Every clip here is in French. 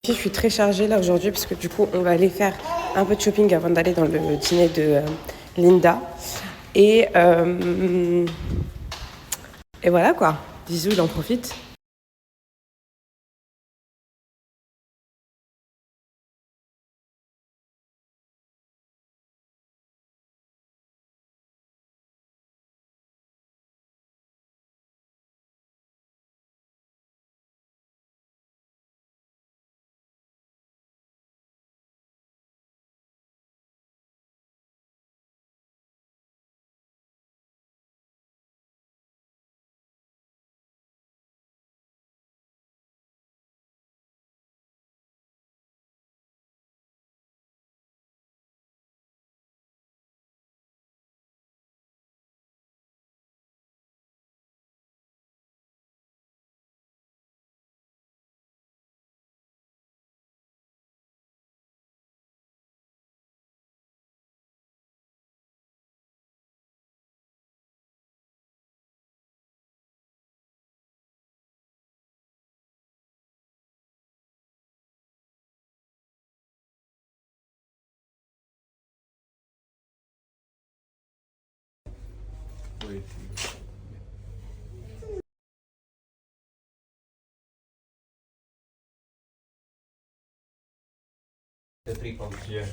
Je suis très chargée là aujourd'hui parce que du coup on va aller faire un peu de shopping avant d'aller dans le dîner de Linda et voilà quoi. Bisous, il en profite. The 3 pounds, yeah.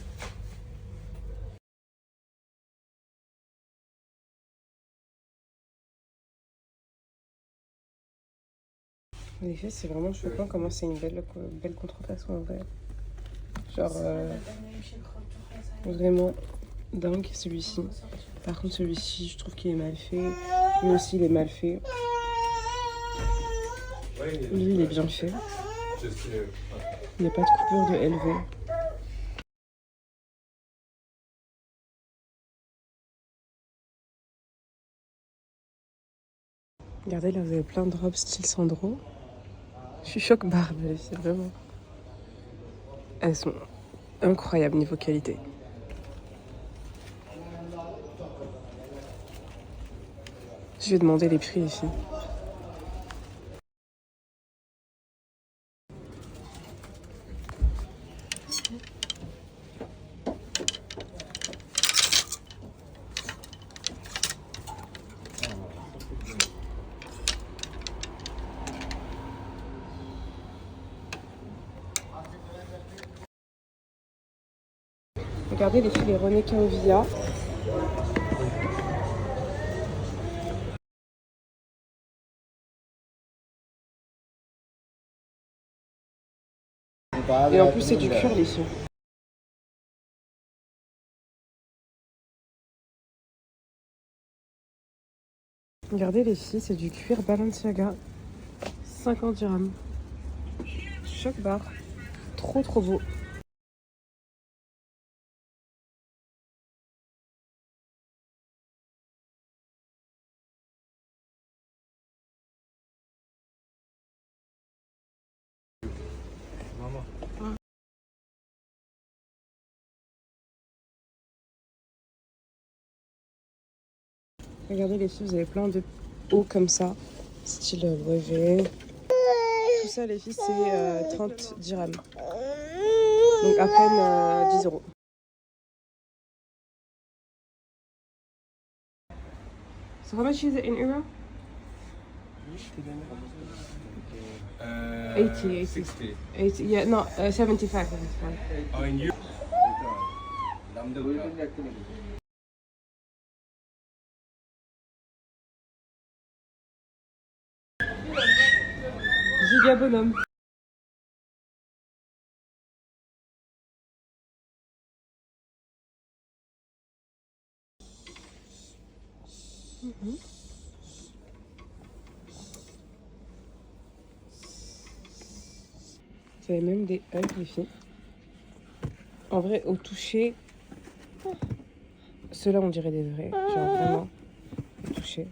En effet, c'est vraiment choquant comment c'est une belle contrefaçon en vrai. Genre vraiment dingue celui-ci. Par contre celui-ci, je trouve qu'il est mal fait. Lui aussi il est mal fait. Lui il est bien fait. Il n'y a pas de coupure de LV. Regardez là, vous avez plein de robes style Sandro. Je suis choc barbe, c'est vraiment. Elles sont incroyables niveau qualité. Je vais demander les prix ici. Regardez les filles, les René Caovilla. Et en plus c'est du cuir les filles. Regardez les filles, c'est du cuir Balenciaga. 50 dirhams. Choc barre. Trop trop beau. Regardez les filles, vous avez plein de hauts comme ça, style brevet. Tout ça les filles c'est 30 dirhams. Donc à peine 10 euros. So how much is it in euro? 80, 60. 80, yeah, no, 75. Oh, in you? Giga bonhomme. Vous avez même des hugs les filles. En vrai, au toucher, ceux-là on dirait des vrais. Genre vraiment, au toucher.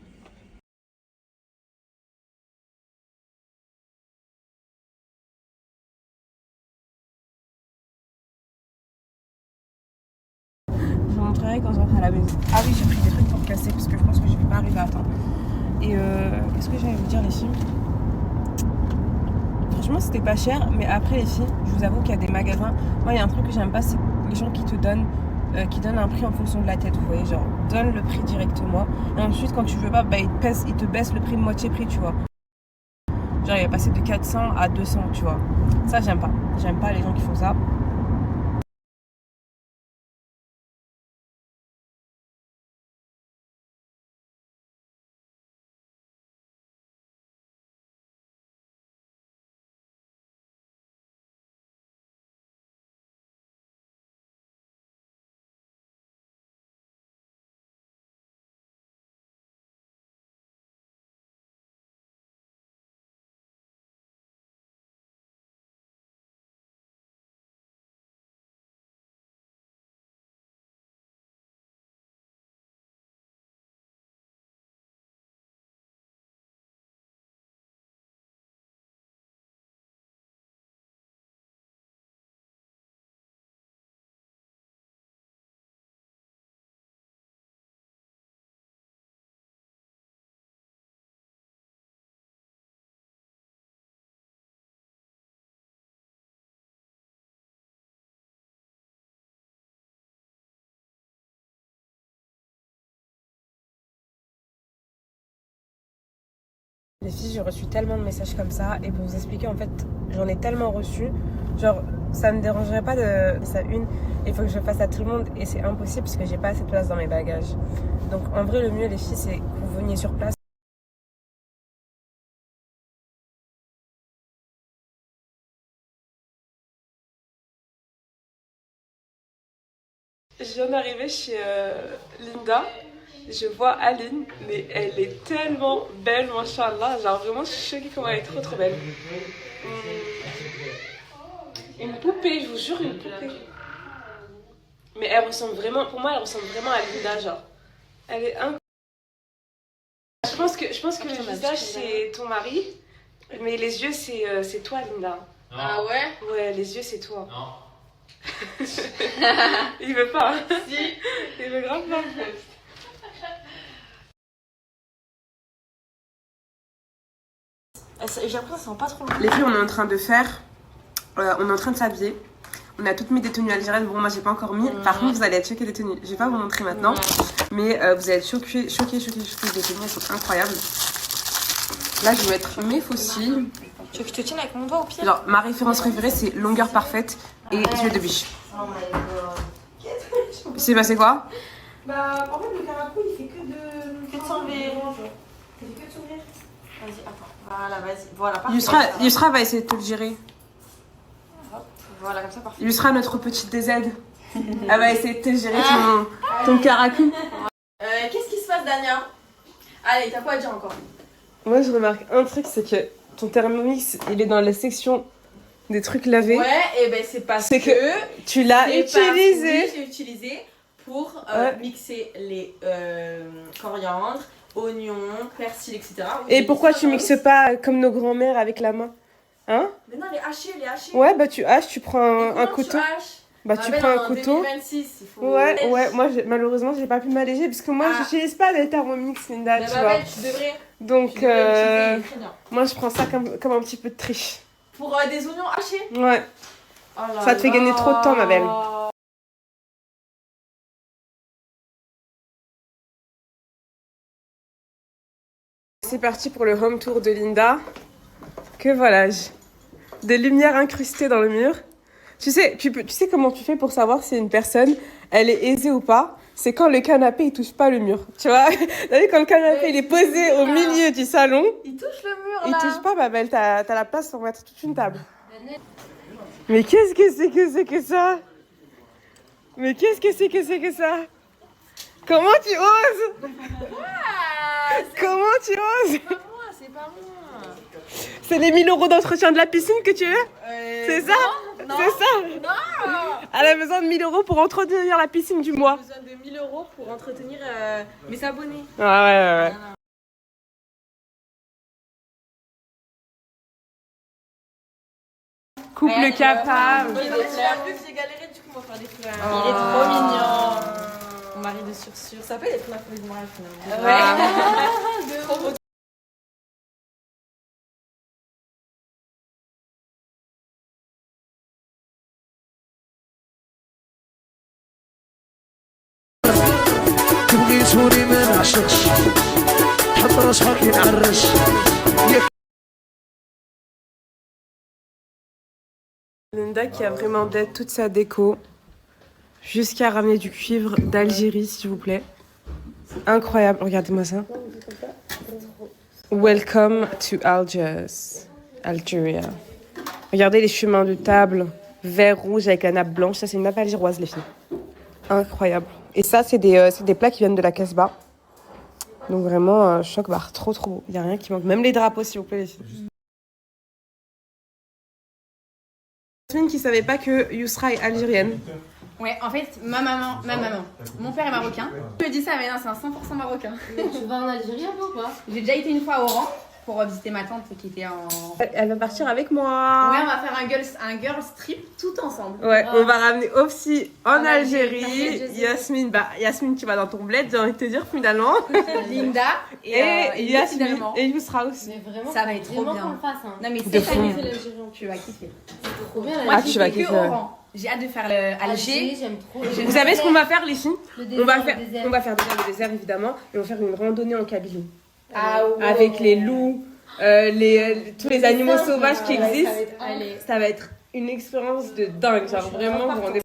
Je vous montrerai quand je rentre à la maison. Ah oui, j'ai pris des trucs pour casser parce que je pense que je vais pas arriver à temps. Et qu'est-ce que j'allais vous dire les filles? franchement, c'était pas cher. Mais après, les filles, je vous avoue qu'il y a des magasins. Moi, il y a un truc que j'aime pas, c'est les gens qui te donnent un prix en fonction de la tête. Vous voyez, genre, donne le prix directement. Et ensuite, quand tu veux pas, bah, ils te baissent le prix de moitié prix, tu vois. Genre, il va passer de 400 à 200, tu vois. Ça, j'aime pas. J'aime pas les gens qui font ça. Les filles, j'ai reçu tellement de messages comme ça. Et pour vous expliquer, en fait, j'en ai tellement reçu. Genre, ça me dérangerait pas de ça une. Il faut que je fasse à tout le monde. Et c'est impossible parce que j'ai pas assez de place dans mes bagages. Donc, en vrai, le mieux, les filles, c'est que vous veniez sur place. Je viens d'arriver chez Linda. Je vois Aline, mais elle est tellement belle, machallah. Genre, vraiment, je suis choquée comment elle est trop trop belle. Une poupée, je vous jure, une poupée. Mais elle ressemble vraiment, pour moi, elle ressemble vraiment à Linda, genre. Elle est incroyable. Je pense que le visage, c'est ton mari, mais les yeux, c'est toi, Linda. Non. Ah ouais? Ouais, les yeux, c'est toi. Non. Il veut pas. Si. Il veut grave pas. J'ai l'impression que ça sent pas trop le Les filles, on est en train de faire. On est en train de s'habiller. On a toutes mis des tenues algériennes. Bon, moi, j'ai pas encore mis. Par contre, vous allez être choqués des tenues. Je vais pas vous montrer maintenant. Mais vous allez être choqués des tenues. Elles sont incroyables. Là, je vais mettre mes fossiles. Tu veux que je te tienne avec mon doigt au pied? Genre, ma référence préférée, c'est longueur parfaite et yeux de biche. Oh my god. Il s'est passé quoi? Bah, en fait, le caracou, il fait que de s'enlever. Il fait que de s'ouvrir. Vas-y, attends. Voilà, vas-y. Voilà, parfait. Yusra va essayer de te le gérer. Hop, voilà, comme ça, parfait. Yusra, notre petite DZ. Elle va essayer de te gérer ton caracou. Qu'est-ce qui se passe, Dania? Allez, t'as quoi à dire encore? Moi, je remarque un truc, c'est que ton Thermomix, il est dans la section des trucs lavés. Ouais, et ben c'est parce C'est que tu l'as utilisé. Oui, j'ai utilisé pour mixer les coriandres, oignons, persil, etc. Et pourquoi tu mixes pas comme nos grands-mères avec la main? Hein? Mais non, les hachés. Ouais, bah tu haches, tu prends un couteau. Tu haches? Bah tu prends un couteau. 2026, il faut... Ouais, moi malheureusement j'ai pas pu m'alléger parce que moi j'utilise pas les Thermomix, Linda, Bah, tu vois. tu devrais. Donc Tu devrais l'utiliser, très bien. moi je prends ça comme un petit peu de triche. Pour des oignons hachés? Ouais. Oh là Ça te fait gagner trop de temps, ma belle. C'est parti pour le home tour de Linda. Que voilà, des lumières incrustées dans le mur. Tu sais comment tu fais pour savoir si une personne, elle est aisée ou pas? C'est quand le canapé, il touche pas le mur. Tu vois? T'as vu quand le canapé, il est posé au milieu du salon? Il touche le mur, là. Il touche pas, ma belle. T'as la place pour mettre toute une table. Mais qu'est-ce que c'est que ça? Mais qu'est-ce que c'est que ça? Comment tu oses? Comment tu oses? C'est pas moi. C'est les 1000 € d'entretien de la piscine que tu veux? C'est ça? Non. C'est ça? Non. Elle a besoin de 1000 € pour entretenir la piscine du mois. J'ai besoin de 1000 € pour entretenir mes abonnés. Ouais. Couple capable. J'ai galéré, du coup, on va faire des fleurs. Il est trop mignon. Mon mari de sursure. Ça peut être ma feuille de mariage, finalement. Ouais. Trop beau. رشحك ينعرش. Linda qui a vraiment d'aide toute sa déco, jusqu'à ramener du cuivre d'Algérie, s'il vous plaît. Incroyable, regardez-moi ça. Welcome to Algiers, Algeria. Regardez les chemins de table, vert, rouge avec la nappe blanche. Ça, c'est une nappe algéroise, les filles. Incroyable. Et ça, c'est des plats qui viennent de la Casbah. Donc vraiment, choc barre, trop beau. Il n'y a rien qui manque. Même les drapeaux, s'il vous plaît, les filles. Jasmine qui savait pas que Yousra est algérienne. Ouais, en fait, ma maman, mon père est marocain. Je me dis ça, mais non, c'est un 100% marocain. Tu vas en Algérie un peu ou pas? J'ai déjà été une fois à Oran pour visiter ma tante qui était en... Elle va partir avec moi. Ouais, on va faire un girls trip tout ensemble. Ouais, on va ramener Opsi en Algérie. Algérie. Yasmine qui va dans ton bled, j'ai envie de te dire finalement. Linda et Yasmine finalement. et Yousra aussi. Mais vraiment, Ça va être trop vraiment bien. qu'on le fasse. Hein. Non mais De c'est fou. l'Algérie. tu vas kiffer. C'est trop bien Moi, Ah, l'Algérie. tu vas j'ai fait que kiffer, ouais. Oran. J'ai hâte de faire le Alger. J'aime trop. Vous savez ce qu'on va faire, les filles? Le On désert, va le faire déjà le désert évidemment, et on va faire une randonnée en Kabylie. Ah ouais. Avec les loups, tous les animaux sauvages qui Ouais, existent. Allez. Ça va être une expérience de dingue, genre vraiment, vous rendez.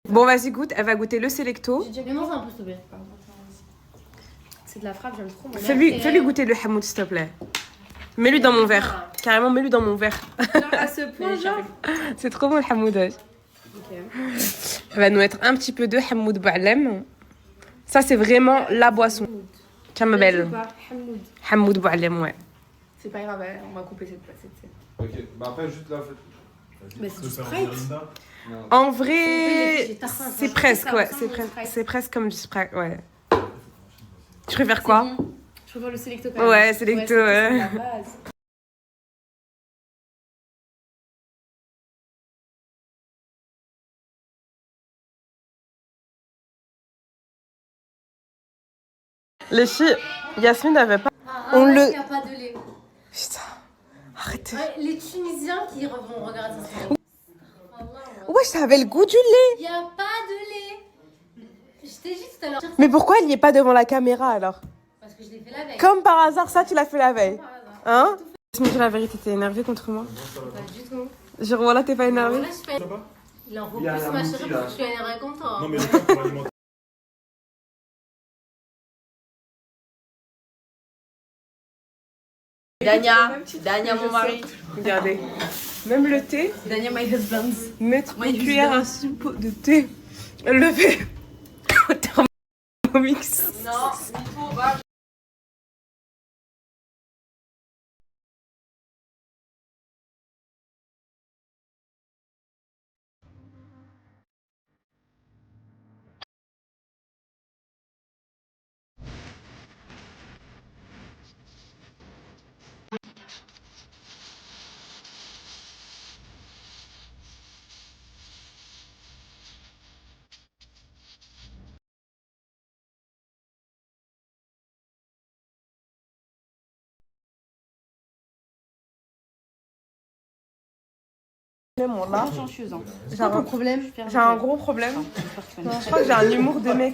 Bon, vas-y, goûte. Elle va goûter le Selecto. J'ai déjà commencé un peu, s'il te plaît. C'est de la frappe, j'aime trop. Fais-lui goûter le hamoud, s'il te plaît. Mets-lui dans mon verre. Carrément, mets-lui dans mon verre. Genre à ce point, genre. C'est trop bon le hamoudage. Ok. Elle va nous mettre un petit peu de hamoud ba'lem. Ça, c'est vraiment la boisson. Tiens, ma belle. Hamoud ba'lem, ouais. C'est pas grave, on va couper cette scène. Ok, bah après, juste là, en fait. Mais c'est du Sprite. En vrai, J'ai tartin, c'est ça. presque, Ça ouais. ressemble C'est au presque, Sprite. c'est presque comme du Sprite, ouais. Tu préfères quoi? Bon. Je préfère le Selecto quand même. Ouais, Selecto, ouais. C'est la base. Les filles, Yasmine n'avait pas. On On le- Il n'y a pas de lait. Putain, arrêtez. Ouais, les Tunisiens qui vont regarder ça. Ouais, ça avait le goût du lait. Il n'y a pas de lait. Je t'ai dit tout à l'heure. Mais pourquoi il n'y est pas devant la caméra alors? Parce que je l'ai fait la veille. Comme par hasard, ça, tu l'as fait la veille. Par hasard. Hein? Yasmine, la vérité, t'es énervée contre moi? Pas du tout. Genre, voilà, t'es pas énervée? Voilà, je suis pas- Il en faut Il y a plus, un ma outil, chérie, là. pour que je suis énervée contre toi. Non, mais le temps pour alimenter. Dania, mon mari. Regardez. Même le thé, Dania, my husband. mettre Ouais, une cuillère à soupe de thé, le fait au Thermomix. Non, Nico, va. Moi, là, Chanceuse, hein. j'ai un problème. j'ai un gros problème. Je crois que j'ai un humour de mec.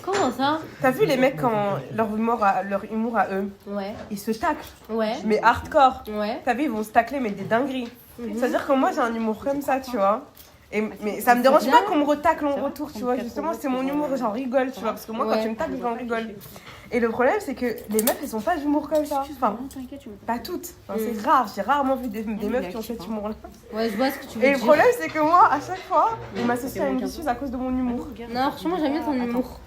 Comment ça? T'as vu les mecs quand leur humour à eux, Ouais. ils se taclent, Ouais. mais hardcore. Ouais. T'as vu, ils vont se tacler, mais des dingueries. C'est-à-dire que moi, j'ai un humour comme ça, tu vois. Mais ça me dérange pas qu'on me retacle en retour, tu vois. Justement, c'est mon humour, j'en rigole, tu vois. Parce que moi, quand Ouais. tu me tacles, j'en rigole. Et le problème, c'est que les meufs, elles ont pas d'humour comme ça. Enfin, pas toutes. Enfin, c'est rare. J'ai rarement vu des meufs qui ont cet humour-là. Ouais, je vois ce que tu veux Et le dire. problème, c'est que moi, à chaque fois, on m'associe à une vicieuse à cause de mon humour. Non, franchement, j'aime bien ton humour.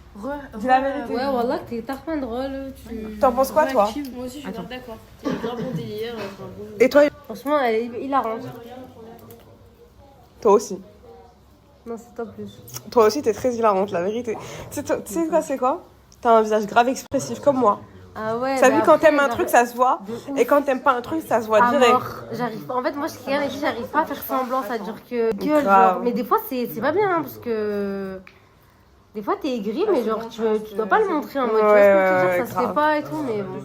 Dis la vérité. Ouais, wallah, t'es tarpin drôle. T'en penses quoi, toi? Moi aussi, je suis grave d'accord. C'est un grave bon délire. Et toi? Franchement, elle est hilarante. Toi aussi. Non, c'est top plus. Toi aussi, t'es très hilarante, la vérité. Tu sais quoi, c'est quoi? T'as un visage grave expressif, comme moi. Ah ouais. T'as bah vu, quand après, t'aimes un truc, ça se voit. de ouf. Et quand t'aimes pas un truc, ça se voit À direct. mort. J'arrive pas. En fait, moi, je suis quelqu'un avec qui j'arrive pas à faire semblant. Ça dure que gueule, Grave. genre. Mais des fois, c'est pas bien, hein, parce que. Des fois, t'es aigri, mais genre, tu dois pas le montrer en mode. Tu vois ce que je veux Ouais, dire? Ça se fait pas et tout, mais bon.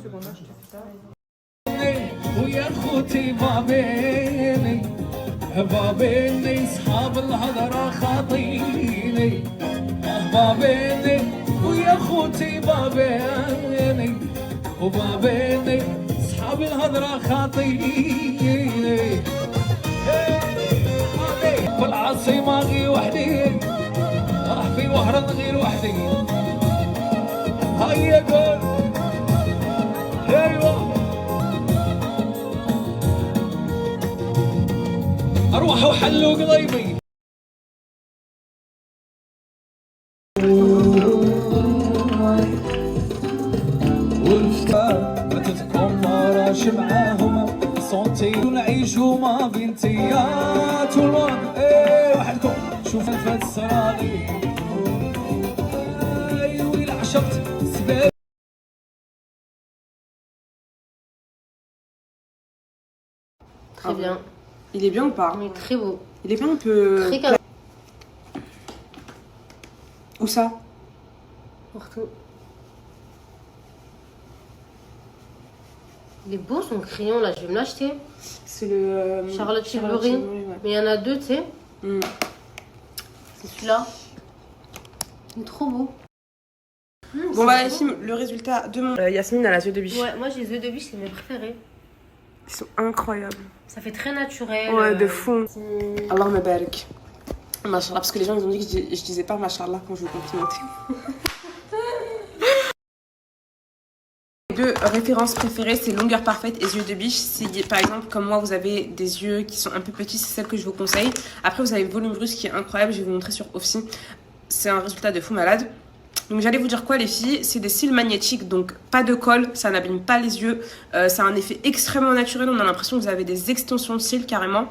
ويا خوتي بابيني بابيني اصحاب الهضره خاطيني وبابيني ويا خوتي بابيني وبابيني صحاب الهضرة خاطيني في العاصمة غير وحدي راح في وهران غير وحدي هيا قول ايوه اروح وحلوا قضيبي والفتاة بتتكم راش معاهم صوتي ونعيشوا ما بنتيات والوان ايه وحدكم شوف الفت السراغي ايوه عشقت سباب Très bien. Il est bien ou pas? Mais très beau. Il est pas un peu... Très calme. Où ça? Partout. Il est beau son crayon là, je vais me l'acheter. C'est le... Charlotte Tilbury. Ouais. Mais il y en a deux, tu sais. Mm. C'est celui-là. Il est trop beau. Bon voilà les filles, le résultat de mon... Yasmine, elle a les yeux de biche. Ouais, moi j'ai les yeux de biche, c'est mes préférés. Ils sont incroyables. Ça fait très naturel. Ouais, de fond. C'est- Allah me barik. Machallah, parce que les gens ils ont dit que je disais pas machallah quand je vous complimentais. Deux références préférées, c'est longueur parfaite et yeux de biche. Si par exemple, comme moi, vous avez des yeux qui sont un peu petits, c'est celle que je vous conseille. Après, vous avez volume brusque qui est incroyable. Je vais vous montrer sur Offsy. C'est un résultat de fou malade. Donc j'allais vous dire quoi les filles, c'est des cils magnétiques, donc pas de colle, ça n'abîme pas les yeux, ça a un effet extrêmement naturel, on a l'impression que vous avez des extensions de cils carrément.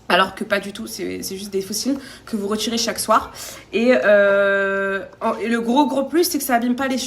Alors que pas du tout, c'est juste des faux cils que vous retirez chaque soir. Et le gros plus, c'est que ça abîme pas les